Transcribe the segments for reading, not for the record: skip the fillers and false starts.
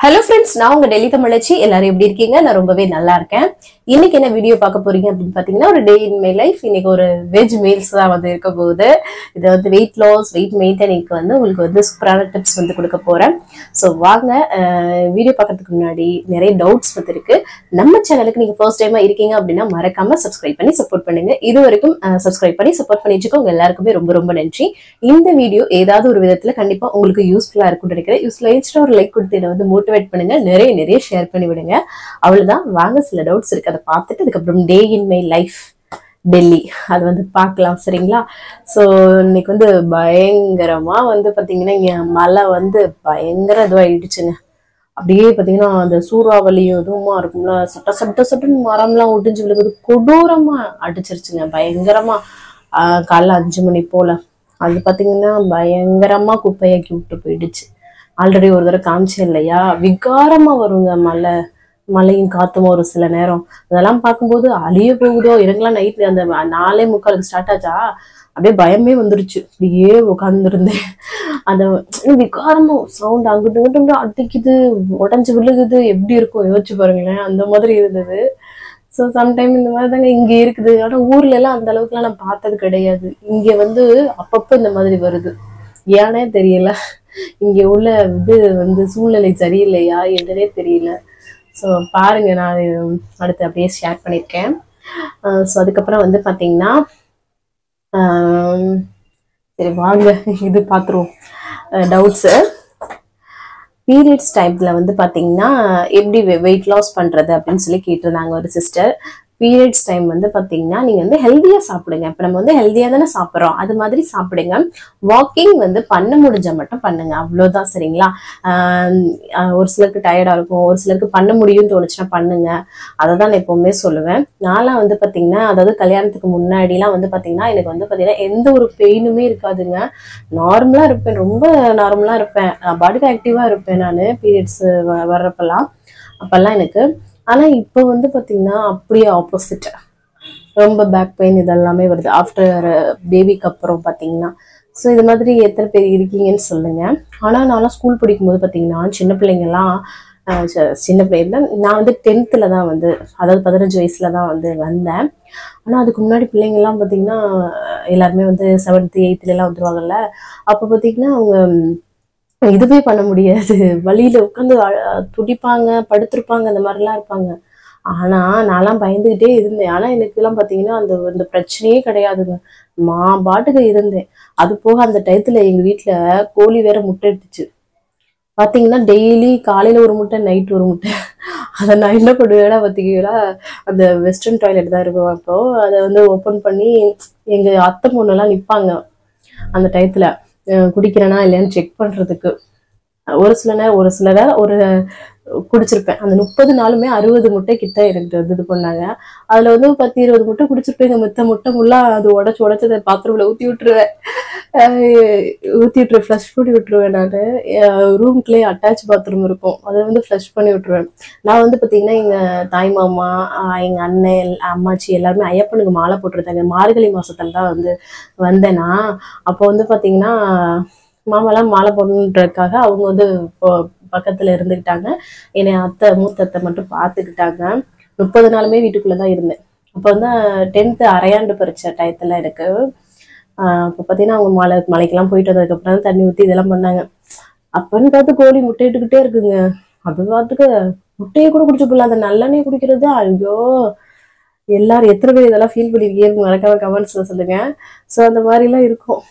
Hello friends, நான் உங்க டெல்லி தமிழச்சி. எல்லாரும் எப்படி இருக்கீங்க? நான் ரொம்பவே நல்லா இருக்கேன். இன்னைக்கு என்ன வீடியோ பார்க்க போறீங்க அப்படின்னு பாத்தீங்கன்னா, ஒரு டே இன் மை லைஃப். இன்னைக்கு ஒரு வெஜ் மீல்ஸ் தான் வந்து இருக்க போகுது. இது வந்து வெயிட் லாஸ், வெயிட் மெயின்டைனிங்க்கு வந்து உங்களுக்கு வந்து சூப்பரான டிப்ஸ் வந்து கொடுக்க போறேன். ஸோ வாங்க, வீடியோ பார்க்கறதுக்கு முன்னாடி நிறைய டவுட்ஸ் வந்து இருக்கு. நம்ம சேனலுக்கு நீங்க ஃபர்ஸ்ட் டைமா இருக்கீங்க அப்படின்னா மறக்காம சப்ஸ்கிரைப் பண்ணி சப்போர்ட் பண்ணுங்க. இது வரைக்கும் சப்ஸ்கிரைப் பண்ணி சப்போர்ட் பண்ணி வச்சுக்கோங்க. எல்லாருக்குமே ரொம்ப ரொம்ப நன்றி. இந்த வீடியோ ஏதாவது ஒரு விதத்துல கண்டிப்பா உங்களுக்கு யூஸ்ஃபுல்லா இருக்கும்னு நினைக்கிறேன். யூஸ்ஃபுல்லா இருந்துச்சுன்னா ஒரு லைக் கொடுத்து இதை வந்து மோட்டிவேட் பண்ணுங்க. நிறைய ஷேர் பண்ணி விடுங்க. அவ்வளவுதான். வாங்க, சில டவுட்ஸ் இருக்கு, அதை பார்த்துட்டு அதுக்கப்புறம் டே இன் மை லைஃப் டெல்லி அது வந்து பார்க்கலாம். சரிங்களா? ஸோ இன்னைக்கு வந்து பயங்கரமா வந்து பாத்தீங்கன்னா இங்க மழை வந்து பயங்கர இதுவாயிடுச்சுங்க. அப்படியே பாத்தீங்கன்னா அந்த சூறாவளியும் இதுவுமா இருக்கும்ல, சட்டுன்னு மரம்லாம் ஒடிஞ்சு விழுகுது. கொடூரமா அடிச்சிருச்சுங்க பயங்கரமா. காலைல 5 மணி போல அது பாத்தீங்கன்னா பயங்கரமா குப்பையாக்கி விட்டு போயிடுச்சு. ஆல்ரெடி ஒரு தடவை காமிச்சேன் இல்லையா, விகாரமா வருங்க மழையும் காத்தும் ஒரு சில நேரம். அதெல்லாம் பார்க்கும்போது அழிய போகுதோ. எனக்குலாம் நைட் அந்த 4:45 ஸ்டார்ட் ஆச்சா, அப்படியே பயமே வந்துருச்சு. அப்படியே உட்காந்துருந்தேன். அந்த விகாரமா சவுண்ட் அங்கிட்டு இங்கிட்டு அடிக்குது, உடஞ்சு விழுகுது. எப்படி இருக்கும் யோசிச்சு பாருங்களேன். அந்த மாதிரி இருந்தது. ஸோ சம்டைம் இந்த மாதிரி தாங்க இங்க இருக்குது. ஆனா ஊர்ல எல்லாம் அந்த அளவுக்கு எல்லாம் நான் பார்த்தது கிடையாது. இங்க வந்து அப்பப்ப இந்த மாதிரி வருது. ஏனே தெரியல. இங்க உள்ள இது வந்து சூழ்நிலை சரியில்லையா என்னன்னே தெரியல. ஸோ பாருங்க, நான் அடுத்து அப்படியே ஷேர் பண்ணியிருக்கேன். ஸோ அதுக்கப்புறம் வந்து பார்த்தீங்கன்னா, சரி வாங்க இது பார்த்துருவோம் டவுட்ஸு. பீரியட்ஸ் டைம்ல வந்து பார்த்தீங்கன்னா எப்படி வெயிட் லாஸ் பண்ணுறது அப்படின்னு சொல்லி கேட்டிருந்தாங்க ஒரு சிஸ்டர். பீரியட்ஸ் டைம் வந்து பார்த்தீங்கன்னா நீங்கள் வந்து ஹெல்த்தியாக சாப்பிடுங்க. இப்போ நம்ம வந்து ஹெல்த்தியாக தானே சாப்பிட்றோம், அது மாதிரி சாப்பிடுங்க. வாக்கிங் வந்து பண்ண முடிஞ்ச மட்டும் பண்ணுங்க, அவ்வளோதான். சரிங்களா? ஒரு சிலருக்கு டயர்டாக இருக்கும், ஒரு சிலருக்கு பண்ண முடியும்னு தோணுச்சுன்னா பண்ணுங்க. அதை தான் நான் எப்பவுமே சொல்லுவேன். நான்லாம் வந்து பார்த்தீங்கன்னா, அதாவது கல்யாணத்துக்கு முன்னாடிலாம் வந்து பார்த்தீங்கன்னா எனக்கு வந்து பார்த்தீங்கன்னா எந்த ஒரு பெயினுமே இருக்காதுங்க. நார்மலாக இருப்பேன், ரொம்ப நார்மலாக இருப்பேன். பாடிக்கு ஆக்டிவாக இருப்பேன் நான் பீரியட்ஸ் அப்பெல்லாம் எனக்கு. ஆனா இப்போ வந்து பாத்தீங்கன்னா அப்படியே ஆப்போசிட். ரொம்ப பேக் பெயின் இதெல்லாமே வருது ஆஃப்டர் பேபிக்கு அப்புறம் பாத்தீங்கன்னா. ஸோ இது மாதிரி எத்தனை பேர் இருக்கீங்கன்னு சொல்லுங்க. ஆனா நான்லாம் ஸ்கூல் படிக்கும்போது பாத்தீங்கன்னா சின்ன பிள்ளைங்கலாம், சின்ன பிள்ளைங்க நான் வந்து 10th தான் வந்து, அதாவது 15 வயசுல தான் வந்து வந்தேன். ஆனா அதுக்கு முன்னாடி பிள்ளைங்க எல்லாம் பாத்தீங்கன்னா எல்லாருமே வந்து 7th 8th எல்லாம் வந்துருவாங்கல்ல. அப்ப பாத்தீங்கன்னா அவங்க இதுவே பண்ண முடியாது. வழியில உட்காந்து துடிப்பாங்க, படுத்திருப்பாங்க, அந்த மாதிரிலாம் இருப்பாங்க. ஆனா நான்லாம் பயந்துகிட்டே இருந்தேன். ஆனா எனக்கு எல்லாம் பாத்தீங்கன்னா அந்த பிரச்சனையே கிடையாதுங்க. பாட்டுக்கு இருந்தேன். அது போக அந்த டயத்துல எங்க வீட்டுல கோழி வேற முட்டை இட்டுச்சு. பாத்தீங்கன்னா டெய்லி காலையில ஒரு முட்டை, நைட் ஒரு முட்டை. அதை நான் என்ன பண்ணுவேன்னா பாத்தீங்கன்னா, அந்த வெஸ்டர்ன் டாய்லெட் தான் இருக்கும். அப்போ அதை வந்து ஓப்பன் பண்ணி எங்க அத்தை பொண்ணெல்லாம் நிப்பாங்க அந்த டயத்துல, குடிக்கிறேனா இல்லையான்னு செக் பண்றதுக்கு. ஒரு சில நேரம் ஒரு குடிச்சிருப்பேன். அந்த 30 நாளுமே 60 முட்டை கிட்ட எனக்கு வந்து இது பண்ணாங்க. அதுல வந்து 10-20 முட்டை குடிச்சிருப்பேன். மித்த முட்டை முள்ளா அது உடச்சதை பாத்ரூம்ல ஊத்தி விட்டுருவேன். ஃப்ளஷ் பண்ணி விட்டுருவேன். நான் ரூம்குள்ளேயே அட்டாச் பாத்ரூம் இருக்கும், அதை வந்து ஃப்ளஷ் பண்ணி விட்டுருவேன். நான் வந்து பாத்தீங்கன்னா எங்க தாய் மாமா, எங்க அண்ணன், அம்மாச்சி எல்லாருமே ஐயப்பனுக்கு மாலை போட்டிருந்தாங்க. மார்கழி மாசத்துல தான் வந்து வந்தேன்னா. அப்போ வந்து பாத்தீங்கன்னா மாமாலாம் மாலை போடணுன்றதுக்காக அவங்க வந்து பக்கத்துல இருந்துக்கிட்டாங்க. என்னை மூத்த அத்தை மட்டும் பார்த்துக்கிட்டாங்க. 30 நாளுமே வீட்டுக்குள்ளதான் இருந்தேன். அப்போ வந்து 10th அரையாண்டு பரீட்சை டயத்துல எனக்கு. அப்போ பார்த்தீங்கன்னா அவங்க மலைக்கெல்லாம் போயிட்டு வந்ததுக்கப்புறம் தண்ணி ஊற்றி இதெல்லாம் பண்ணாங்க. அப்பன்னு பார்த்து கோழி முட்டையிட்டுக்கிட்டே இருக்குங்க. அது பார்த்துக்கு முட்டையை கூட குடிச்சு போடல, அந்த நல்லெண்ணெய் குடிக்கிறது. ஐயோ, எல்லாரும் எத்தனை பேர் இதெல்லாம் ஃபீல் பண்ணிருக்கீங்க மறக்காம கமெண்ட்ஸ்ல சொல்லுங்க. ஸோ அந்த மாதிரிலாம் இருக்கும்.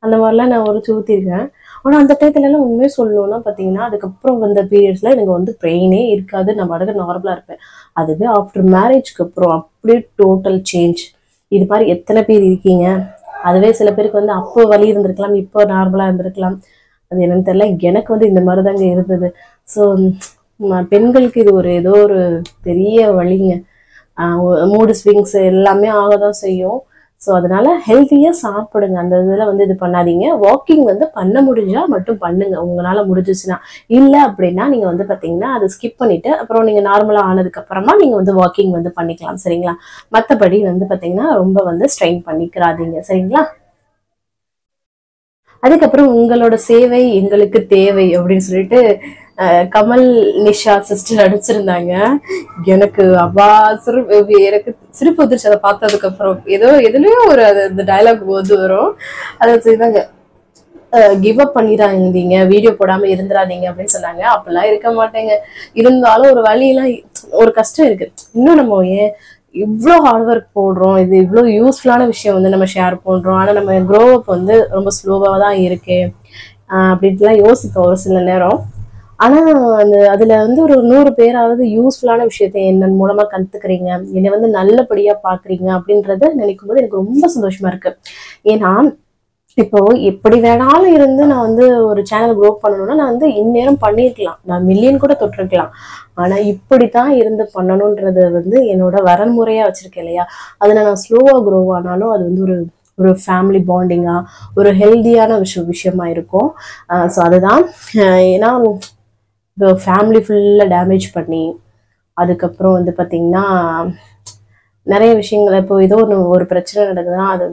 அந்த மாதிரிலாம் நான் உரைச்சி ஊற்றிருக்கேன். ஆனால் அந்த டயத்துல எல்லாம் உண்மையே சொல்லணும்னா பார்த்தீங்கன்னா, அதுக்கப்புறம் வந்த பீரியட்ஸ்ல எனக்கு வந்து பெயினே இருக்காது. நான் பாட்டுக்கு நார்மலாக இருப்பேன். அதுவே ஆஃப்டர் மேரேஜ்க்கு அப்புறம் அப்படியே டோட்டல் சேஞ்ச். இது மாதிரி எத்தனை பேர் இருக்கீங்க? அதுவே சில பேருக்கு வந்து அப்போ வலி இருந்திருக்கலாம், இப்போ நார்மலாக இருந்திருக்கலாம். அது என்னன்னு தெரியல. எனக்கு வந்து இந்த மாதிரி தாங்க இருந்தது. ஸோ பெண்களுக்கு இது ஏதோ ஒரு பெரிய வலிங்க. மூடு ஸ்விங்ஸ் எல்லாமே ஆகதான் செய்யும். ஸோ அதனால ஹெல்த்தியா சாப்பிடுங்க. அந்த இதில் வந்து இது பண்ணாதீங்க. வாக்கிங் வந்து பண்ண முடிஞ்சா மட்டும் பண்ணுங்க, உங்களால முடிஞ்சிச்சுன்னா. இல்லை அப்படின்னா நீங்க வந்து பாத்தீங்கன்னா அதை ஸ்கிப் பண்ணிட்டு அப்புறம் நீங்க நார்மலா ஆனதுக்கு அப்புறமா நீங்க வந்து வாக்கிங் வந்து பண்ணிக்கலாம். சரிங்களா? மற்றபடி வந்து பாத்தீங்கன்னா ரொம்ப வந்து ஸ்ட்ரெயின் பண்ணிக்கிறாதீங்க. சரிங்களா? அதுக்கப்புறம் உங்களோட சேவை எங்களுக்கு தேவை அப்படின்னு சொல்லிட்டு கமல் நிஷா சிஸ்டர் நடிச்சிருந்தாங்க. எனக்கு எனக்கு சிரிப்பு வந்துருச்சு அதை பார்த்ததுக்கு அப்புறம். எதுலயோ ஒரு அந்த டைலாக் போது வரும், அதை செய்தாங்க, கிவ் அப் பண்ணிடாதீங்க, வீடியோ போடாம இருந்துடாதீங்க அப்படின்னு சொன்னாங்க. அப்பெல்லாம் இருக்க மாட்டேங்க. இருந்தாலும் ஒரு வழியெல்லாம் ஒரு கஷ்டம் இருக்கு. இன்னும் நம்ம ஏன் இவ்வளோ ஹார்ட் ஒர்க் போடுறோம், இது இவ்வளோ யூஸ்ஃபுல்லான விஷயம் வந்து நம்ம ஷேர் பண்றோம், ஆனா நம்ம க்ரோ அப் வந்து ரொம்ப ஸ்லோவாக தான் இருக்கு அப்படின்ட்டுலாம் யோசிப்போம் ஒரு சில நேரம். ஆனா அதுல வந்து ஒரு 100 பேராவது யூஸ்ஃபுல்லான விஷயத்த என்னன் மூலமா கத்துக்கிறீங்க, என்னை வந்து நல்லபடியா பாக்குறீங்க அப்படின்றத நினைக்கும் போது எனக்கு ரொம்ப சந்தோஷமா இருக்கு. ஏன்னா இப்போ எப்படி வேணாலும் இருந்து நான் வந்து ஒரு சேனல் க்ரோ பண்ணணும்னா நான் வந்து இந்நேரம் பண்ணியிருக்கலாம், நான் மில்லியன் கூட தொட்டிருக்கலாம். ஆனா இப்படித்தான் இருந்து பண்ணணும்ன்றது வந்து என்னோட வரன்முறையா வச்சிருக்கேன் இல்லையா. அதுல நான் ஸ்லோவா க்ரோ ஆனாலும் அது வந்து ஒரு ஒரு ஃபேமிலி பாண்டிங்கா ஒரு ஹெல்தியான விஷயமா இருக்கும். ஸோ அதுதான். ஏன்னா இப்போ ஃபேமிலி ஃபுல்லா டேமேஜ் பண்ணி அதுக்கப்புறம் வந்து பாத்தீங்கன்னா நிறைய விஷயங்கள், இப்போ ஏதோ ஒரு பிரச்சனை நடக்குதுன்னா அது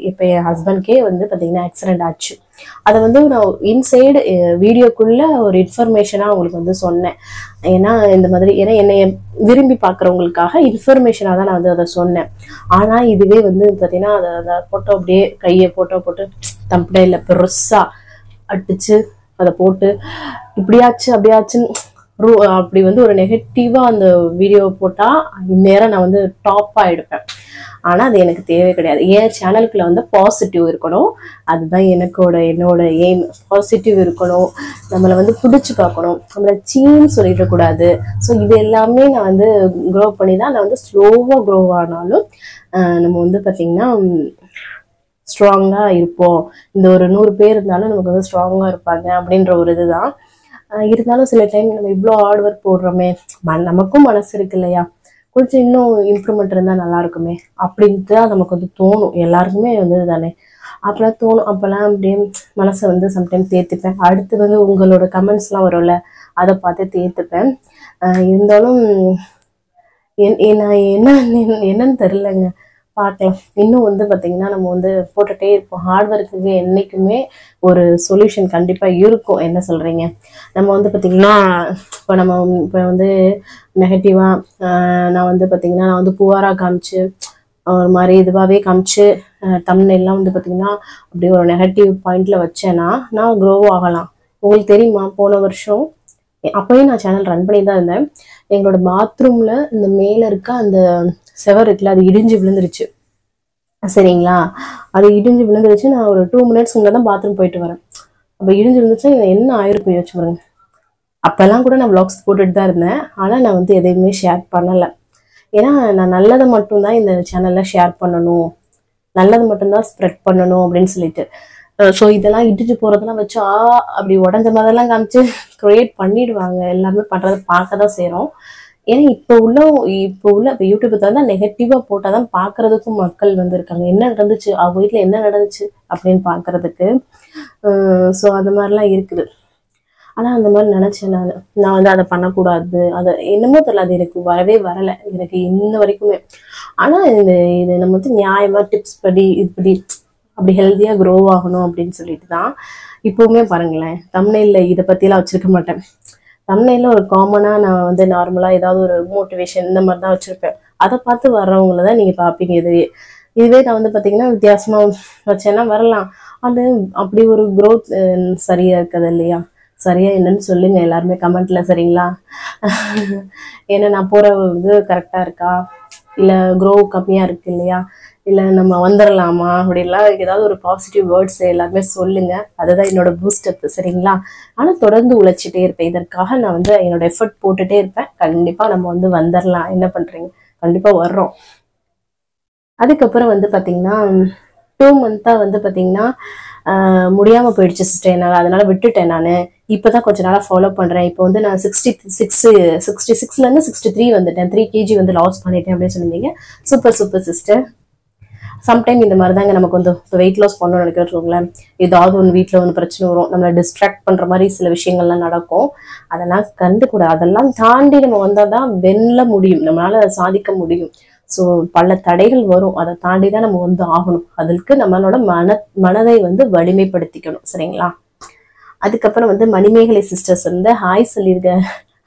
இப்போ என் ஹஸ்பண்ட்கே வந்து பார்த்தீங்கன்னா ஆக்சிடென்ட் ஆச்சு. அதை வந்து நான் இன்சைடு வீடியோக்குள்ள ஒரு இன்ஃபர்மேஷனாக அவங்களுக்கு வந்து சொன்னேன். ஏன்னா இந்த மாதிரி ஏன்னா என்னை விரும்பி பார்க்குறவங்களுக்காக இன்ஃபர்மேஷனாக தான் நான் வந்து அதை சொன்னேன். ஆனால் இதுவே வந்து பார்த்தீங்கன்னா அதை போட்டோ அப்படியே கையை போட்டு தம்படையில் பெருசாக அடிச்சு அதை போட்டு இப்படியாச்சு அப்படியாச்சுன்னு அப்படி வந்து ஒரு நெகட்டிவா அந்த வீடியோ போட்டா இந்நேரம் நான் வந்து டாப்பா எடுப்பேன். ஆனா அது எனக்கு தேவை கிடையாது. என் சேனலுக்குள்ள வந்து பாசிட்டிவ் இருக்கணும், அதுதான் என்னோட எய்ம். பாசிட்டிவ் இருக்கணும், நம்மளை வந்து பிடிச்சு பார்க்கணும், நம்மளை சீன்னு சொல்லிடக்கூடாது. ஸோ இது எல்லாமே நான் வந்து க்ரோ பண்ணி தான் நான் வந்து ஸ்லோவா க்ரோ ஆனாலும் நம்ம வந்து பார்த்தீங்கன்னா ஸ்ட்ராங்கா இருப்போம். இந்த ஒரு 100 பேர் இருந்தாலும் நமக்கு வந்து ஸ்ட்ராங்கா இருப்பாங்க அப்படின்ற ஒரு இதுதான். இருந்தாலும் சில டைம் நம்ம இவ்வளோ ஹார்ட் ஒர்க் போடுறோமே, நமக்கும் மனசு இருக்கு இல்லையா, கொஞ்சம் இன்னும் இம்ப்ரூவ்மெண்ட் இருந்தால் நல்லா இருக்குமே அப்படின்ட்டு தான் நமக்கு வந்து தோணும். எல்லாருக்குமே வந்து தானே அப்பெல்லாம் தோணும். அப்பெல்லாம் அப்படியே மனசை வந்து சம்டைம் தேர்த்துப்பேன். அடுத்து வந்து உங்களோட கமெண்ட்ஸ்லாம் வரும்ல, அதை பார்த்து தேர்த்துப்பேன். இருந்தாலும் நான் என்னன்னு தெரிலங்க, பார்க்கலாம். இன்னும் வந்து பார்த்தீங்கன்னா நம்ம வந்து போட்டுகிட்டே இருப்போம். ஹார்ட் ஒர்க்குக்கு என்றைக்குமே ஒரு சொல்யூஷன் கண்டிப்பாக இருக்கும். என்ன சொல்கிறீங்க? நம்ம வந்து பார்த்திங்கன்னா இப்போ வந்து நெகட்டிவாக நான் வந்து பார்த்திங்கன்னா நான் வந்து புகாராக காமிச்சு ஒரு மாதிரி இதுவாகவே காமிச்சு தம்ப்நெயில்லாம் வந்து பார்த்திங்கன்னா அப்படியே ஒரு நெகட்டிவ் பாயிண்டில் வச்சேன்னா நான் க்ரோ ஆகலாம். உங்களுக்கு தெரியுமா, போன வருஷம் அப்போயும் நான் சேனல் ரன் பண்ணி தான் இருந்தேன். எங்களோட பாத்ரூமில் இந்த மேலே இருக்க அந்த செவர் இருக்குல்ல, அது இடிஞ்சு விழுந்துருச்சு. சரிங்களா, அது இடிஞ்சு விழுந்துருச்சு. நான் ஒரு 2 மினிட்ஸ் முன்னாடி தான் பாத்ரூம் போயிட்டு வரேன். அப்போ இடிஞ்சு விழுந்துச்சு, என்ன ஆயிருக்கும் யோசிச்சு பாருங்க. அப்பெல்லாம் கூட நான் vlogs போட்டுட்டு தான் இருந்தேன், ஆனால் நான் வந்து எதையுமே ஷேர் பண்ணலை. ஏன்னா நான் நல்லதை மட்டும்தான் இந்த சேனலில் ஷேர் பண்ணணும், நல்லது மட்டும்தான் ஸ்ப்ரெட் பண்ணணும் அப்படின்னு சொல்லிட்டு. ஸோ இதெல்லாம் இடிச்சு போகிறதெல்லாம் வச்சு அப்படி உடஞ்ச மாதிரிலாம் காமிச்சு க்ரியேட் பண்ணிடுவாங்க. எல்லாமே பண்ணுறதை பார்க்க தான் செய்கிறோம். ஏன்னா இப்போ யூடியூப் தான் நெகட்டிவாக போட்டால் தான் பார்க்கறதுக்கும் மக்கள் வந்து இருக்காங்க. என்ன நடந்துச்சு, அவங்க வீட்டில் என்ன நடந்துச்சு அப்படின்னு பார்க்கறதுக்கு. ஸோ அந்த மாதிரிலாம் இருக்குது. ஆனால் அந்த மாதிரி நினச்சேன் நான் வந்து அதை பண்ணக்கூடாது. அதை என்னமோ தெரியல, அது எனக்கு வரலை எனக்கு இன்ன வரைக்குமே. ஆனால் இது நம்ம வந்து நியாயமாக டிப்ஸ் படி இப்படி அப்படி ஹெல்த்தியாக க்ரோ ஆகணும் அப்படின்னு சொல்லிட்டு தான் இப்போவுமே பாருங்களேன், தம்ப்நெயில்ல இதை பற்றிலாம் வச்சுருக்க மாட்டேன். தம்ப்நெயில்ல ஒரு காமனாக நான் வந்து நார்மலாக ஏதாவது ஒரு மோட்டிவேஷன் இந்த மாதிரி தான் வச்சுருப்பேன். அதை பார்த்து வர்றவங்கள தான் நீங்கள் பார்ப்பீங்க. இதுவே நான் வந்து பார்த்தீங்கன்னா வித்தியாசமாக வச்சேன்னா வரலாம். அது அப்படி ஒரு க்ரோத் சரியாக இருக்குது இல்லையா? சரியா என்னன்னு சொல்லுங்க எல்லாருமே கமெண்ட்ல, சரிங்களா? ஏன்னா நான் போகிற இது கரெக்டாக இருக்கா, இல்லை க்ரோ கம்மியாக இருக்கு இல்லையா, இல்லை நம்ம வந்துடலாமா அப்படின்லாம் ஏதாவது ஒரு பாசிட்டிவ் வேர்ட்ஸ் எல்லாருமே சொல்லுங்க. அதுதான் என்னோட பூஸ்டப், சரிங்களா? ஆனால் தொடர்ந்து உழைச்சிட்டே இருப்பேன். இதற்காக நான் வந்து என்னோட எஃபர்ட் போட்டுட்டே இருப்பேன். கண்டிப்பாக நம்ம வந்து வந்துடலாம். என்ன பண்ணுறீங்க? கண்டிப்பாக வர்றோம். அதுக்கப்புறம் வந்து பார்த்தீங்கன்னா 2 மந்த்தாக வந்து பார்த்தீங்கன்னா முடியாமல் போயிடுச்சு சிஸ்டர் என்னால், அதனால விட்டுட்டேன். நான் இப்போ தான் கொஞ்ச நாளாக ஃபாலோ பண்ணுறேன். இப்போ வந்து நான் 66 63 வந்துட்டேன். 3 kg வந்து லாஸ் பண்ணிட்டேன் அப்படின்னு சொன்னீங்க. Super sister. சம்டைம் இந்த மாதிரி தாங்க நமக்கு வந்து இப்போ வெயிட் லாஸ் பண்ணணும்னு நினைக்கிறோங்களேன், ஏதாவது ஒன்று வீட்டில் ஒன்று பிரச்சனை வரும், நம்மளை டிஸ்ட்ராக்ட் பண்ணுற மாதிரி சில விஷயங்கள்லாம் நடக்கும். அதெல்லாம் கண்டுக்கூடாது. அதெல்லாம் தாண்டி நம்ம வந்தால் தான் வெல்ல முடியும், நம்மளால சாதிக்க முடியும். ஸோ பல தடைகள் வரும், அதை தாண்டி தான் நம்ம வந்து ஆகணும். அதற்கு நம்மளோட மனதை வந்து வலிமைப்படுத்திக்கணும், சரிங்களா? அதுக்கப்புறம் வந்து மணிமேகலை சிஸ்டர்ஸ் வந்து ஹாய் சொல்லியிருக்கேன்.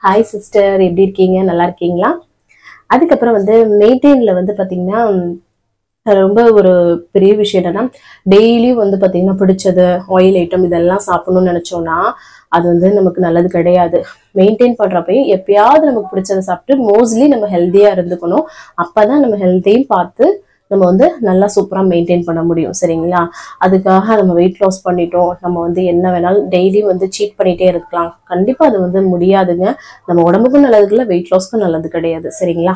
ஹாய் சிஸ்டர், எப்படி இருக்கீங்க? நல்லா இருக்கீங்களா? அதுக்கப்புறம் வந்து மெயின்டைன்ல வந்து பாத்தீங்கன்னா ரொம்ப ஒரு பெரிய விஷயம் என்னன்னா, டெய்லியும் வந்து பாத்தீங்கன்னா பிடிச்சது ஆயில் ஐட்டம் இதெல்லாம் சாப்பிடணும்னு நினைச்சோம்னா அது வந்து நமக்கு நல்லது கிடையாது. மெயின்டைன் பண்றப்பயும் எப்பயாவது நமக்கு பிடிச்சதை சாப்பிட்டு மோஸ்ட்லி நம்ம ஹெல்த்தியா இருந்துக்கணும். அப்பதான் நம்ம ஹெல்த்தையும் பார்த்து நம்ம வந்து நல்லா சூப்பரா மெயின்டைன் பண்ண முடியும். சரிங்களா? அதுக்காக நம்ம வெயிட் லாஸ் பண்ணிட்டோம், நம்ம வந்து என்ன வேணாலும் டெய்லி வந்து சீட் பண்ணிட்டே இருக்கலாம், கண்டிப்பா அது வந்து முடியாதுங்க. நம்ம உடம்புக்கும் நல்லது இல்லை, வெயிட் லாஸ்க்கும் நல்லது கிடையாது. சரிங்களா?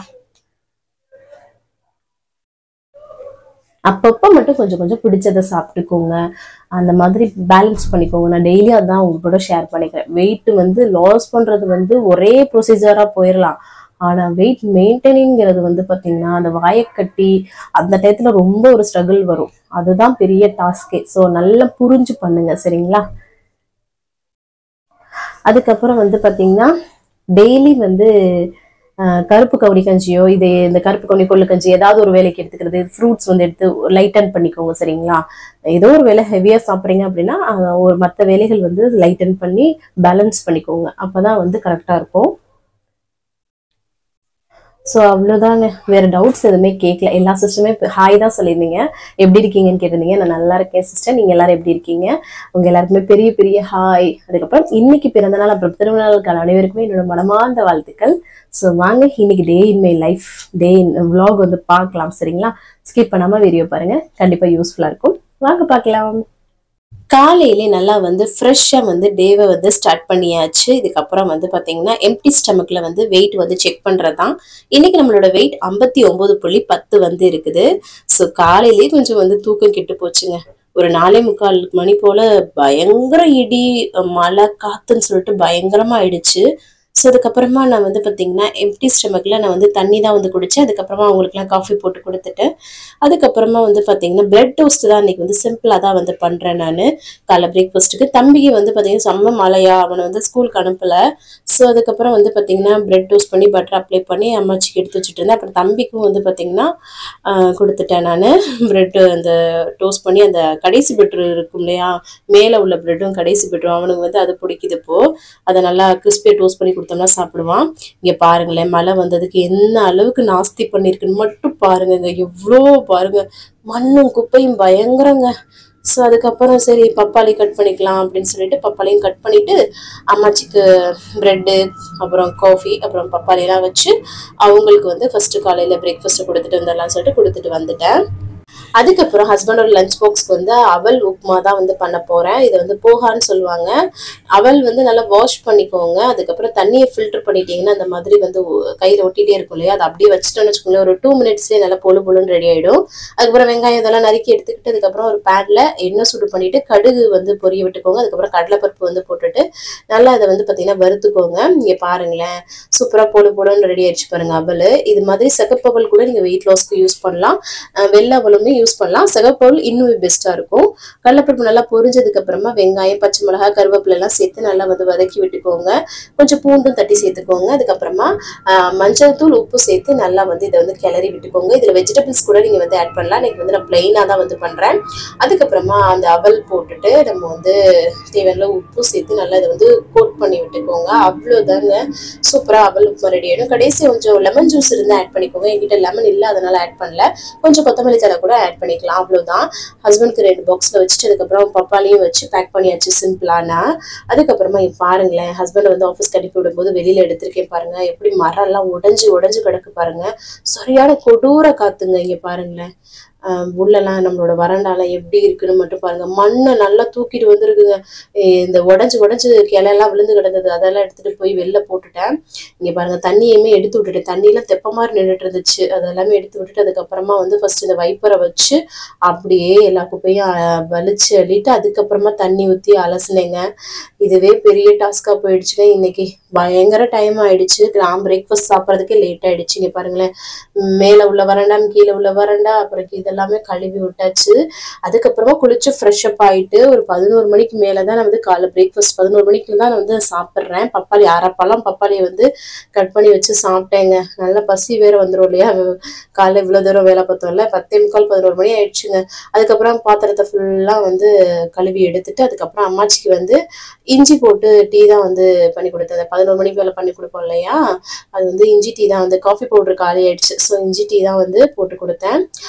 அப்பப்போ மட்டும் கொஞ்சம் கொஞ்சம் பிடிச்சதை சாப்பிட்டுக்கோங்க. அந்த மாதிரி பேலன்ஸ் பண்ணிக்கோங்க. நான் டெய்லி அதான் உங்க கூட ஷேர் பண்ணிக்கிறேன். வெயிட் வந்து லாஸ் பண்றது வந்து ஒரே ப்ரொசீஜரா போயிடலாம். ஆனா வெயிட் மெயின்டைனிங்கிறது வந்து பாத்தீங்கன்னா அந்த வாயக்கட்டி அந்த டயத்துல ரொம்ப ஒரு ஸ்ட்ரகிள் வரும். அதுதான் பெரிய டாஸ்கே. ஸோ நல்லா புரிஞ்சு பண்ணுங்க. சரிங்களா? அதுக்கப்புறம் வந்து பாத்தீங்கன்னா டெய்லி வந்து கருப்பு கவுனி கஞ்சியோ இந்த கருப்பு கவுனி கொள்ளு கஞ்சி ஏதாவது ஒரு வேலைக்கு எடுத்துக்கிறது, ஃப்ரூட்ஸ் வந்து எடுத்து லைட்டன் பண்ணிக்கோங்க. சரிங்களா? ஏதோ ஒரு வேலை ஹெவியா சாப்பிட்றீங்க அப்படின்னா ஒரு மற்ற வேலைகள் வந்து லைட்டன் பண்ணி பேலன்ஸ் பண்ணிக்கோங்க. அப்பதான் வந்து கரெக்டா இருக்கும். ஸோ அவ்வளோதாங்க. வேற டவுட்ஸ் எதுவுமே கேட்கல. எல்லா சிஸ்டருமே ஹாய் தான் சொல்லியிருந்தீங்க. எப்படி இருக்கீங்கன்னு கேட்டிருந்தீங்க. நான் நல்லா இருக்கேன் சிஸ்டர், நீங்க எல்லாரும் எப்படி இருக்கீங்க? உங்க எல்லாருக்குமே பெரிய பெரிய ஹாய். அதுக்கப்புறம் இன்னைக்கு பிறந்த நாள் அப்புறம் திருநாளுக்கான அனைவருக்குமே என்னோட மனமார்ந்த வாழ்த்துக்கள். ஸோ வாங்க இன்னைக்கு day in my life day in vlog வந்து பார்க்கலாம். சரிங்களா? ஸ்கிப் பண்ணாம வீடியோ பாருங்க, கண்டிப்பா யூஸ்ஃபுல்லா இருக்கும். வாங்க பார்க்கலாம். காலையிலே நல்லா வந்து ஃப்ரெஷ்ஷா வந்து டேவை வந்து ஸ்டார்ட் பண்ணியாச்சு. இதுக்கப்புறம் வந்து பாத்தீங்கன்னா எம்டி ஸ்டமக்ல வந்து வெயிட் வந்து செக் பண்றதுதான். இன்னைக்கு நம்மளோட வெயிட் 59.10 வந்து இருக்குது. ஸோ காலையிலேயே கொஞ்சம் வந்து தூக்கம் கெட்டு போச்சுங்க. ஒரு 4:45 போல பயங்கர இடி, மழை, காத்துன்னு சொல்லிட்டு பயங்கரமா ஆயிடுச்சு. ஸோ அதுக்கப்புறமா நான் வந்து பார்த்தீங்கன்னா எம்டி ஸ்டமக்கில் நான் வந்து தண்ணி தான் வந்து குடித்தேன். அதுக்கப்புறமா அவங்களுக்குலாம் காஃபி போட்டு கொடுத்துட்டேன். அதுக்கப்புறமா வந்து பார்த்தீங்கன்னா பிரெட் டோஸ்ட் தான் இன்னைக்கு வந்து சிம்பிளாக தான் வந்து பண்ணுறேன் நான் காலை பிரேக்ஃபாஸ்ட்டுக்கு. தம்பிக்கு வந்து பார்த்தீங்கன்னா செம்ம மழையா அவனை வந்து ஸ்கூலுக்கு அனுப்பலை. ஸோ அதுக்கப்புறம் வந்து பார்த்தீங்கன்னா பிரெட் டோஸ்ட் பண்ணி பட்டர் அப்ளை பண்ணி அம்மாச்சிக்கு எடுத்து வச்சுட்டு இருந்தேன். அப்புறம் தம்பிக்கும் வந்து பார்த்தீங்கன்னா கொடுத்துட்டேன் நான் பிரெட்டு அந்த டோஸ்ட் பண்ணி. அந்த கடைசி பிரெட் இருக்கும் இல்லையா, மேலே உள்ள பிரெட்டும் கடைசி பிரெட்டும் அவனுக்கு வந்து அது பிடிக்குது. இப்போ அதை நல்லா கிறிஸ்பியாக டோஸ்ட் பண்ணி கொடுத்தோம்னா சாப்பிடுவான். இங்க பாருங்களேன், மழை வந்ததுக்கு என்ன அளவுக்கு நாஸ்தி பண்ணிருக்குன்னு மட்டும் பாருங்க. எவ்வளோ பாருங்க, மண்ணும் குப்பையும் பயங்கரங்க. ஸோ அதுக்கப்புறம் சரி பப்பாளி கட் பண்ணிக்கலாம் அப்படின்னு சொல்லிட்டு பப்பாளியும் கட் பண்ணிட்டு அம்மாச்சிக்கு பிரெட்டு அப்புறம் காஃபி அப்புறம் பப்பாளியெல்லாம் வச்சு அவங்களுக்கு வந்து ஃபர்ஸ்ட் காலையில பிரேக்ஃபாஸ்ட் கொடுத்துட்டு வந்துடலாம்னு சொல்லிட்டு கொடுத்துட்டு வந்துட்டேன். அதுக்கப்புறம் ஹஸ்பண்டோட லஞ்ச் பாக்ஸ்க்கு வந்து அவல் உப்புமா தான் வந்து பண்ண போறேன். இதை வந்து போகான்னு சொல்லுவாங்க. அவல் வந்து நல்லா வாஷ் பண்ணிக்கோங்க. அதுக்கப்புறம் தண்ணியை ஃபில்டர் பண்ணிட்டீங்கன்னா அந்த மாதிரி வந்து கையில ஒட்டிட்டே இருக்கும் இல்லையா, அதை அப்படியே வச்சுட்டோம்னு வச்சுக்கோங்களேன், ஒரு 2 மினிட்ஸ்லேயே நல்லா பொழுன்னு ரெடி ஆயிடும். அதுக்கப்புறம் வெங்காயம் இதெல்லாம் நறுக்கி எடுத்துக்கிட்டு அதுக்கப்புறம் ஒரு பேன்ல எண்ணெய் சுடு பண்ணிட்டு கடுகு வந்து பொரிய விட்டுக்கோங்க. அதுக்கப்புறம் கடலைப்பருப்பு வந்து போட்டுட்டு நல்லா அதை வந்து பார்த்தீங்கன்னா வறுத்துக்கோங்க. இங்கே பாருங்களேன், சூப்பராக பொழுன்னு ரெடி ஆயிடுச்சு பாருங்க அவல். இது மாதிரி சிகப்பு அவல் கூட நீங்கள் வெயிட் லாஸ்க்கு யூஸ் பண்ணலாம், வெள்ளை அவலுமே யூஸ் பண்ணலாம். சிகப்பவுல் இன்னும் பெஸ்டா இருக்கும். கடலைப்பருப்பு நல்லா பொரிஞ்சதுக்கு அப்புறமா வெங்காயம், பச்சை மிளகாய், கருவேப்பிலை எல்லாம் சேர்த்து நல்லா வந்து வதக்கி விட்டுக்கோங்க. கொஞ்சம் பூண்டும் தட்டி சேர்த்துக்கோங்க. அதுக்கப்புறமா மஞ்சள் தூள், உப்பு சேர்த்து நல்லா வந்து இதை வந்து கிளறி விட்டுக்கோங்க. இதுல வெஜிடபிள்ஸ் கூட நீங்க வந்து ஆட் பண்ணலாம். இன்னைக்கு வந்து நான் பிளெயினா தான் வந்து பண்றேன். அதுக்கப்புறமா அந்த அவல் போட்டுட்டு நம்ம வந்து தேவையான உப்பு சேர்த்து நல்லா இதை வந்து கோட் பண்ணி விட்டுக்கோங்க. அவ்வளவுதாங்க, சூப்பரா அவல் உப்புமா ரெடி ஆயிடும். கடைசி கொஞ்சம் லெமன் ஜூஸ் இருந்தா ஆட் பண்ணிக்கோங்க. என்கிட்ட லெமன் இல்லை, அதனால ஆட் பண்ணல. கொஞ்சம் கொத்தமல்லி தழை கூட ஆட் பண்ணிக்கலாம். அவ்வளவுதான். ஹஸ்பண்ட்க்கு 2 பாக்ஸ்ல வச்சுட்டு அதுக்கப்புறம் பப்பாளியும் வச்சு பேக் பண்ணியாச்சு சிம்பிளானா. அதுக்கப்புறமா பாருங்களேன், ஹஸ்பண்ட் வந்து ஆஃபீஸ்க்கு அனுப்பி விடும்போது வெளியில எடுத்திருக்கேன் பாருங்க, எப்படி மரம் எல்லாம் உடைஞ்சு கிடக்கு பாருங்க. சரியான கொடூர காத்துங்க. இங்க பாருங்களேன், உள்ளெல்லாம் நம்மளோட வறண்டால எப்படி இருக்குன்னு மட்டும் பாருங்க. மண்ணை நல்லா தூக்கிட்டு வந்துருக்குங்க. இந்த உடஞ்சு கிளையெல்லாம் விழுந்து கிடந்தது, அதெல்லாம் எடுத்துட்டு போய் வெளில போட்டுட்டேன். இங்க பாருங்க, தண்ணியுமே எடுத்து விட்டுட்டேன். தண்ணியெல்லாம் தெப்ப மாதிரி நின்றுட்டு இருந்துச்சு, அதெல்லாமே எடுத்து விட்டுட்டு அதுக்கப்புறமா வந்து ஃபர்ஸ்ட் இந்த வைப்பரை வச்சு அப்படியே எல்லா குப்பையும் வலிச்சு அள்ளிட்டு அதுக்கப்புறமா தண்ணி ஊற்றி அலசினேங்க. இதுவே பெரிய டாஸ்கா போயிடுச்சுங்க. இன்னைக்கு பயங்கர டைம் ஆயிடுச்சு. நான் பிரேக்ஃபாஸ்ட் சாப்பிட்றதுக்கே லேட் ஆயிடுச்சு. இங்க பாருங்களேன், மேல உள்ள வரண்டா, கீழே உள்ள வரண்டா, அப்புறம் இதெல்லாம் அதெல்லாமே கழுவி விட்டாச்சு. அதுக்கப்புறமா குளிச்சு ஃப்ரெஷ் அப் ஆயிட்டு ஒரு 11 மணிக்கு மேலதான் நான் வந்து காலை பிரேக்ஃபாஸ்ட் 11 மணிக்கு தான் நான் வந்து சாப்பிட்றேன். பப்பாளி அரைப்பழம் பப்பாளியை வந்து கட் பண்ணி வச்சு சாப்பிட்டேங்க. நல்ல பசி வேற வந்துடும் இல்லையா, காலைல இவ்வளவு தூரம் வேலை பார்த்தோம்ல. 10:45 11 மணி ஆயிடுச்சுங்க. அதுக்கப்புறம் பாத்திரத்தை ஃபுல்லா வந்து கழுவி எடுத்துட்டு அதுக்கப்புறம் அம்மாச்சிக்கு வந்து இஞ்சி போட்டு டீ தான் வந்து பண்ணி கொடுத்தேன். 11 மணிக்கு வேலை பண்ணி கொடுப்போம் இல்லையா, அது வந்து இஞ்சி டீ தான் வந்து காஃபி பவுடர் காலி ஆயிடுச்சு. ஸோ இஞ்சி டீ தான் வந்து போட்டு கொடுத்தேன்.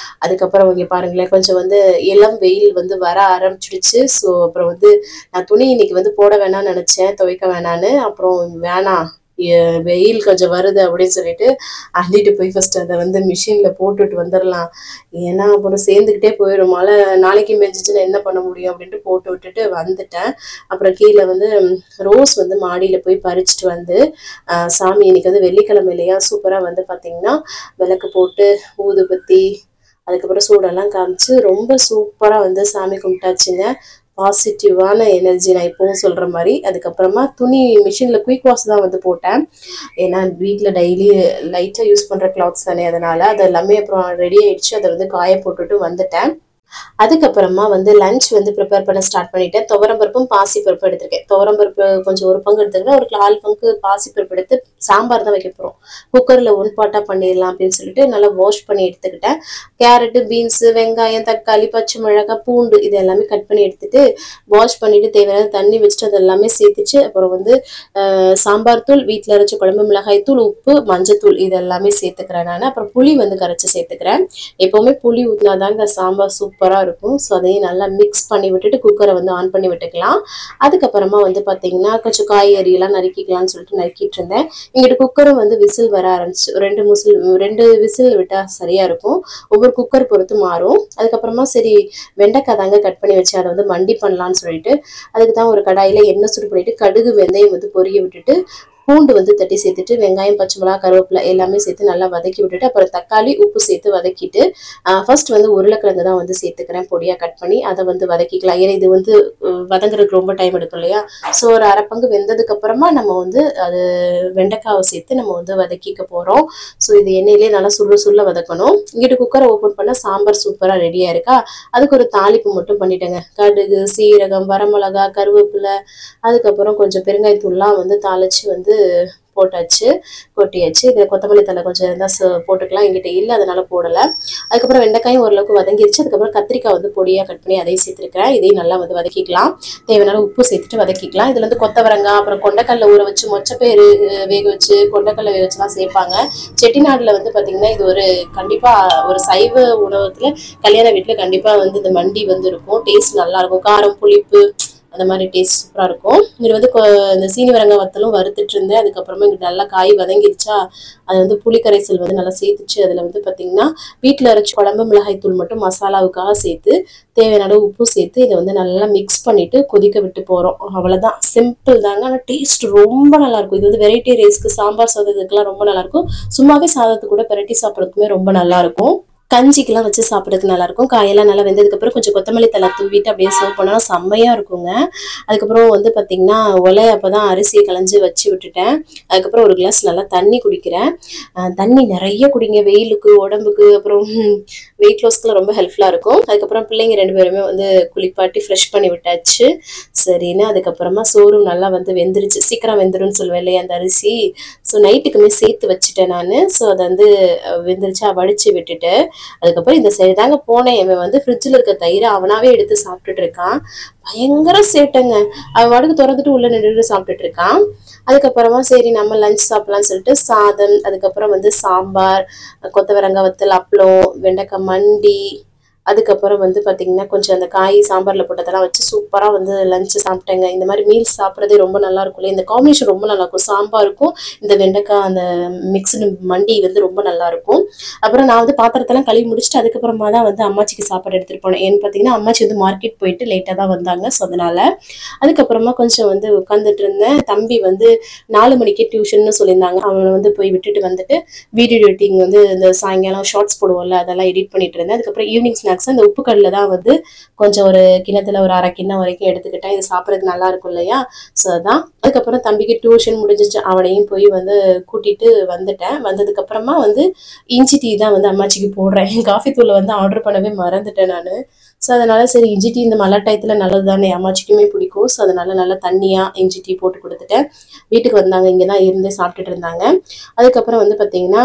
அதுக்கப்புறம் இங்க பாருங்களேன், கொஞ்சம் வந்து இளம் வெயில் வந்து வர ஆரம்பிச்சிடுச்சு. ஸோ அப்புறம் வந்து நான் துணி இன்னைக்கு வந்து போட வேணாம்னு நினைச்சேன், துவைக்க வேணான்னு. அப்புறம் வேணாம், வெயில் கொஞ்சம் வருது அப்படின்னு சொல்லிட்டு அள்ளிட்டு போய் ஃபர்ஸ்ட் அதை வந்து மிஷின்ல போட்டுட்டு வந்துடலாம். ஏன்னா அப்புறம் சேர்ந்துக்கிட்டே போயிடும். மழை நாளைக்கு மெஞ்சிச்சுன்னா என்ன பண்ண முடியும் அப்படின்ட்டு போட்டு விட்டுட்டு வந்துட்டேன். அப்புறம் கீழே வந்து ரோஸ் வந்து மாடியில போய் பறிச்சுட்டு வந்து சாமி இன்னைக்கு வந்து வெள்ளிக்கிழமை இல்லையா, சூப்பரா வந்து பாத்தீங்கன்னா விளக்கு போட்டு ஊதுபத்தி அதுக்கப்புறம் சூடெல்லாம் காமிச்சு ரொம்ப சூப்பரா வந்து சாமி கும்பிட்டாச்சுங்க. பாசிட்டிவான எனர்ஜி நான் இப்பவும் சொல்ற மாதிரி. அதுக்கப்புறமா துணி மிஷின்ல குயிக் வாஷ் தான் வந்து போட்டேன். ஏன்னா வீட்டில் டெய்லி லைட்டா யூஸ் பண்ற கிளாத்ஸ் தானே, அதனால அது எல்லாமே அப்புறம் ரெடி ஆயிடுச்சு. அதை வந்து காய போட்டுட்டு வந்துட்டேன். அதுக்கப்புறமா வந்து லஞ்ச் வந்து ப்ரிப்பேர் பண்ண ஸ்டார்ட் பண்ணிட்டேன். துவரம்பருப்பும் பாசி பருப்பு எடுத்திருக்கேன். துவரம்பருப்பு கொஞ்சம் ஒரு பங்கு எடுத்துக்கிறேன், ஒரு 4 பங்கு பாசி பருப்பு எடுத்து சாம்பார் தான் வைக்க போறோம். குக்கர்ல ஒன் பாட்டா பண்ணிடலாம் அப்படின்னு சொல்லிட்டு நல்லா வாஷ் பண்ணி எடுத்துக்கிட்டேன். கேரட்டு, பீன்ஸ், வெங்காயம், தக்காளி, பச்சை மிளகாய், பூண்டு இது எல்லாமே கட் பண்ணி எடுத்துட்டு வாஷ் பண்ணிட்டு தேவையான தண்ணி வச்சுட்டு அது எல்லாமே சேர்த்துச்சு. அப்புறம் வந்து சாம்பார் தூள், வீட்டில் அரைச்ச குழம்பு மிளகாய் தூள், உப்பு, மஞ்சத்தூள் இது எல்லாமே சேர்த்துக்கிறேன் நான். அப்புறம் புளி வந்து கரைச்சி சேர்த்துக்கிறேன். எப்பவுமே புளி ஊற்றினாதாங்க சாம்பார் சூப்பரா இருக்கும். ஸோ அதையும் நல்லா மிக்ஸ் பண்ணி விட்டுட்டு குக்கரை வந்து ஆன் பண்ணி விட்டுக்கலாம். அதுக்கப்புறமா வந்து பாத்தீங்கன்னா கொஞ்சம் காய்கறி எல்லாம் நறுக்கிக்கலாம்னு சொல்லிட்டு நறுக்கிட்டு இருந்தேன். இங்கிட்டு குக்கரும் வந்து விசில் வர ஆரம்பிச்சு. 2 விசில் விட்டா சரியா இருக்கும். ஒவ்வொரு குக்கர் பொறுத்து மாறும். அதுக்கப்புறமா சரி வெண்டைக்காய் தாங்க கட் பண்ணி வச்சு அதை வந்து மண்டி பண்ணலாம்னு சொல்லிட்டு அதுக்கு தான் ஒரு கடாயில எண்ணெய் சுடு பண்ணிட்டு கடுகு வெந்தயம் வந்து பொரிய விட்டுட்டு பூண்டு வந்து தட்டி சேர்த்துட்டு வெங்காயம், பச்சை மிளகாய், கருவேப்பிலை எல்லாமே சேர்த்து நல்லா வதக்கி விட்டுட்டு அப்புறம் தக்காளி, உப்பு சேர்த்து வதக்கிட்டு ஃபர்ஸ்ட் வந்து உருளைக்கிழங்கு தான் வந்து சேர்த்துக்கிறேன் பொடியா கட் பண்ணி. அதை வந்து வதக்கிக்கலாம். ஏன்னா இது வந்து வதங்குறதுக்கு ரொம்ப டைம் எடுக்கும் இல்லையா. ஸோ ஒரு அரை பங்கு வெந்ததுக்கு அப்புறமா நம்ம வந்து அது வெண்டைக்காவை சேர்த்து நம்ம வந்து வதக்கிக்க போறோம். ஸோ இது எண்ணெயிலே நல்லா சுருள வதக்கணும். இங்கிட்டு குக்கரை ஓப்பன் பண்ண சாம்பார் சூப்பரா ரெடியா இருக்கா. அதுக்கு ஒரு தாளிப்பு மட்டும் பண்ணிட்டேங்க. கடுகு, சீரகம், வரமிளகா, கருவேப்பிலை, அதுக்கப்புறம் கொஞ்சம் பெருங்காயத்தூள்லாம் வந்து தாளிச்சு வந்து போட்டாச்சு, கொட்டியாச்சு. இது கொத்தமல்லி தலை கொஞ்சம் இருந்தால் போட்டுக்கலாம், எங்கிட்ட இல்லை அதனால போடலை. அதுக்கப்புறம் வெண்டைக்காயும் ஓரளவுக்கு வதங்கிடுச்சு. அதுக்கப்புறம் கத்திரிக்காய் வந்து பொடியாக கட் பண்ணி அதையும் சேர்த்துருக்கிறேன். இதையும் நல்லா வந்து வதக்கிக்கலாம். தேவையான உப்பு சேர்த்துட்டு வதக்கிக்கலாம். இதுல வந்து கொத்தவரங்காய், அப்புறம் கொண்டைக்கடலை ஊற வச்சு, மொச்சப்பயிறு வேக வச்சு, கொண்டைக்கடலை வேக வச்சுலாம் சேர்ப்பாங்க. செட்டிநாடுல வந்து பார்த்தீங்கன்னா இது ஒரு கண்டிப்பா ஒரு சைவ உணவகத்துல கல்யாண வீட்டில் கண்டிப்பா வந்து இந்த மண்டி வந்து இருக்கும். டேஸ்ட் நல்லா இருக்கும். காரம், புளிப்பு அந்த மாதிரி டேஸ்ட் சூப்பரா இருக்கும். இது வந்து இந்த சீனி வரங்காய் வத்தலும் வறுத்துட்டு இருந்தேன். அதுக்கப்புறமா இங்க நல்லா காய் வதங்கிடுச்சா அது வந்து புளிக்கரைசல் வந்து நல்லா சேர்த்துச்சு. அதுல வந்து பாத்தீங்கன்னா வீட்டுல அரைச்சு குழம்பு மிளகாய் தூள் மட்டும் மசாலாவுக்காக சேர்த்து தேவையான உப்பு சேர்த்து இதை வந்து நல்லா மிக்ஸ் பண்ணிட்டு கொதிக்க விட்டு போறோம். அவ்வளவுதான், சிம்பிள் தாங்க. ஆனா டேஸ்ட் ரொம்ப நல்லா இருக்கும். இது வந்து வெரைட்டி ரைஸ்க்கு, சாம்பார் சாதத்துக்குலாம் ரொம்ப நல்லா இருக்கும். சும்மாவே சாதத்துக்கு கூட பெரட்டி சாப்பிட்றதுக்குமே ரொம்ப நல்லா இருக்கும். கஞ்சிக்கெல்லாம் வச்சு சாப்பிட்றதுக்கு நல்லா இருக்கும். காயெல்லாம் நல்லா வெந்ததுக்கு அப்புறம் கொஞ்சம் கொத்தமல்லி தலை தூவிட்டு அப்படியே சர்வ் பண்ணா செம்மையா இருக்குங்க. அதுக்கப்புறம் வந்து பாத்தீங்கன்னா அப்பதான் அரிசியை களைஞ்சு வச்சு விட்டுட்டேன். அதுக்கப்புறம் ஒரு கிளாஸ் நல்லா தண்ணி குடிக்கிறேன். தண்ணி நிறைய குடிங்க, வெயிலுக்கு, உடம்புக்கு, அப்புறம் வெயிட் லாஸ்க்குலாம் ரொம்ப ஹெல்ப்ஃபுல்லா இருக்கும். அதுக்கப்புறம் பிள்ளைங்க 2 பேருமே வந்து குளிப்பாட்டி ஃப்ரெஷ் பண்ணி விட்டாச்சு. சரின்னு அதுக்கப்புறமா சோறும் நல்லா வந்து வெந்துருச்சு. சீக்கிரம் வெந்துருன்னு சொல்லுவேன் இல்லையா அந்த அரிசி. ஸோ நைட்டுக்குமே சேர்த்து வச்சுட்டேன் நான். ஸோ அதை வந்து வெந்துருச்சா வடிச்சு விட்டுட்டு அதுக்கப்புறம் இந்த சைடு தாங்க போனேன். இவன் வந்து ஃப்ரிட்ஜில் இருக்க தயிரை அவனாவே எடுத்து சாப்பிட்டுட்டு இருக்கான். பயங்கர சேட்டைங்க. அவன் வாடுக்கு திறந்துட்டு உள்ள நின்றுட்டு சாப்பிட்டுட்டு இருக்கான். அதுக்கப்புறமா சரி நம்ம லஞ்ச் சாப்பிடலாம்னு சொல்லிட்டு சாதம், அதுக்கப்புறம் வந்து சாம்பார், கொத்தவரங்காய் வத்தல், அப்பளம், வெண்டைக்காய் மண்டி, அதுக்கப்புறம் வந்து பாத்தீங்கன்னா கொஞ்சம் அந்த காய் சாம்பார்ல போட்டதெல்லாம் வச்சு சூப்பரா வந்து லஞ்ச் சாப்பிட்டேங்க. இந்த மாதிரி மீல்ஸ் சாப்பிட்றதே ரொம்ப நல்லா இருக்கும். இந்த காம்பினேஷன் ரொம்ப நல்லா இருக்கும். சாம்பாருக்கும் இந்த வெண்டைக்காய் அந்த மிக்ஸ்டு மண்டி வந்து ரொம்ப நல்லா இருக்கும். அப்புறம் நான் வந்து பாத்திரத்தெல்லாம் கழுவி முடிச்சுட்டு அதுக்கப்புறமா தான் வந்து அம்மாச்சிக்கு சாப்பாடு எடுத்துட்டு போனேன். ஏன்னு பார்த்தீங்கன்னா அம்மாச்சி வந்து மார்க்கெட் போயிட்டு லேட்டாக தான் வந்தாங்க. ஸோ அதனால அதுக்கப்புறமா கொஞ்சம் வந்து உட்காந்துட்டு இருந்தேன். தம்பி வந்து 4 மணிக்கே டியூஷன் சொல்லியிருந்தாங்க. அவனை வந்து போய் விட்டுட்டு வந்துட்டு வீடியோ எடிட்டிங் வந்து இந்த சாயங்காலம் ஷார்ட்ஸ் போடுவோம்ல அதெல்லாம் எடிட் பண்ணிட்டு இருந்தேன். அதுக்கப்புறம் ஈவினிங் ஸ்நாக்ஸ் ஸ்நாக்ஸ். அந்த உப்பு கடலை தான் வந்து கொஞ்சம் ஒரு கிண்ணத்துல ஒரு 1/2 கிண்ணம் வரைக்கும் எடுத்துக்கிட்டேன். இது சாப்பிட்றதுக்கு நல்லா இருக்கும் இல்லையா? ஸோ அதான். அதுக்கப்புறம் தம்பிக்கு டியூஷன் முடிஞ்சிச்சு, அவனையும் போய் வந்து கூட்டிட்டு வந்துட்டேன். வந்ததுக்கப்புறமா வந்து இஞ்சி டீ தான் வந்து அம்மாச்சிக்கு போடுறேன். காஃபி தூளை வந்து ஆர்டர் பண்ணவே மறந்துட்டேன் நான். ஸோ அதனால சரி இஞ்சி டீ இந்த மழை டயத்தில் நல்லது தானே, அம்மாச்சிக்குமே பிடிக்கும். ஸோ அதனால நல்லா தண்ணியாக இஞ்சி டீ போட்டு கொடுத்துட்டேன். வீட்டுக்கு வந்தாங்க, இங்கே தான் இருந்து சாப்பிட்டுட்டு இருந்தாங்க. அதுக்கப்புறம் வந்து பார்த்தீங்கன்னா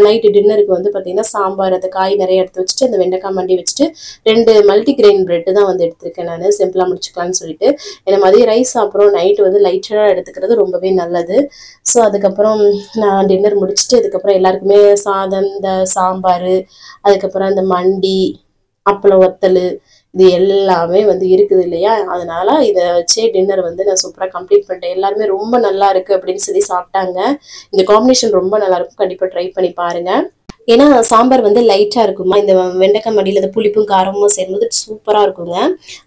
நைட்டு டின்னருக்கு வந்து பார்த்தீங்கன்னா சாம்பார், அந்த காய் நிறைய எடுத்து வச்சுட்டு அந்த வெண்டைக்காய் மண்டி வச்சுட்டு 2 மல்டிகிரெயின் பிரெட்டு தான் வந்து எடுத்திருக்கேன் நான், சிம்பிளாக முடிச்சுக்கலான்னு சொல்லிட்டு. ஏன்னா மதியம் ரைஸ் சாப்பிட்றோம், நைட்டு வந்து லைட்டாக எடுத்துக்கிறது ரொம்பவே நல்லது. ஸோ அதுக்கப்புறம் நான் டின்னர் முடிச்சுட்டு அதுக்கப்புறம் எல்லாருக்குமே சாதம், இந்த சாம்பார், அதுக்கப்புறம் அந்த மண்டி, அப்பளம், வத்தல், இது எல்லாமே வந்து இருக்குது இல்லையா? அதனால இதை வச்சே டின்னர் வந்து நான் சூப்பராக கம்ப்ளீட் பண்ணிட்டேன். எல்லாருமே ரொம்ப நல்லா இருக்கு அப்படின்னு சொல்லி சாப்பிட்டாங்க. இந்த காம்பினேஷன் ரொம்ப நல்லா இருக்கும், கண்டிப்பாக ட்ரை பண்ணி பாருங்க. ஏன்னா சாம்பார் வந்து லைட்டாக இருக்குமா, இந்த வெண்டைக்காய் மடியில் இந்த புளிப்பும் காரமும் சேரும்போது சூப்பராக இருக்குங்க.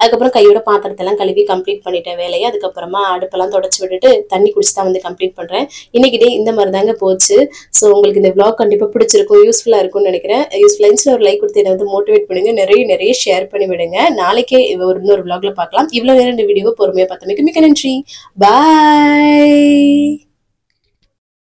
அதுக்கப்புறம் கையோட பாத்திரத்தெல்லாம் கழுவி கம்ப்ளீட் பண்ணிட்டேன் வேலையை. அதுக்கப்புறமா அடுப்பெல்லாம் தொடச்சி விட்டுட்டு தண்ணி குடிச்சு தான் வந்து கம்ப்ளீட் பண்ணுறேன். இன்னைக்கு டே இந்த மாதிரி தாங்க போச்சு. ஸோ உங்களுக்கு இந்த vlog கண்டிப்பாக பிடிச்சிருக்கும், யூஸ்ஃபுல்லாக இருக்கும்னு நினைக்கிறேன். யூஸ்ஃபுல்லாக இருந்துச்சுன்னா ஒரு லைக் கொடுத்து என்னை வந்து மோட்டிவேட் பண்ணுங்க, நிறைய ஷேர் பண்ணி விடுங்க. நாளைக்கே இன்னொரு vlogல பார்க்கலாம். இவ்வளோ நேரம் இந்த வீடியோவை பொறுமையாக பார்த்தமைக்கு மிக்க நன்றி. பாய்.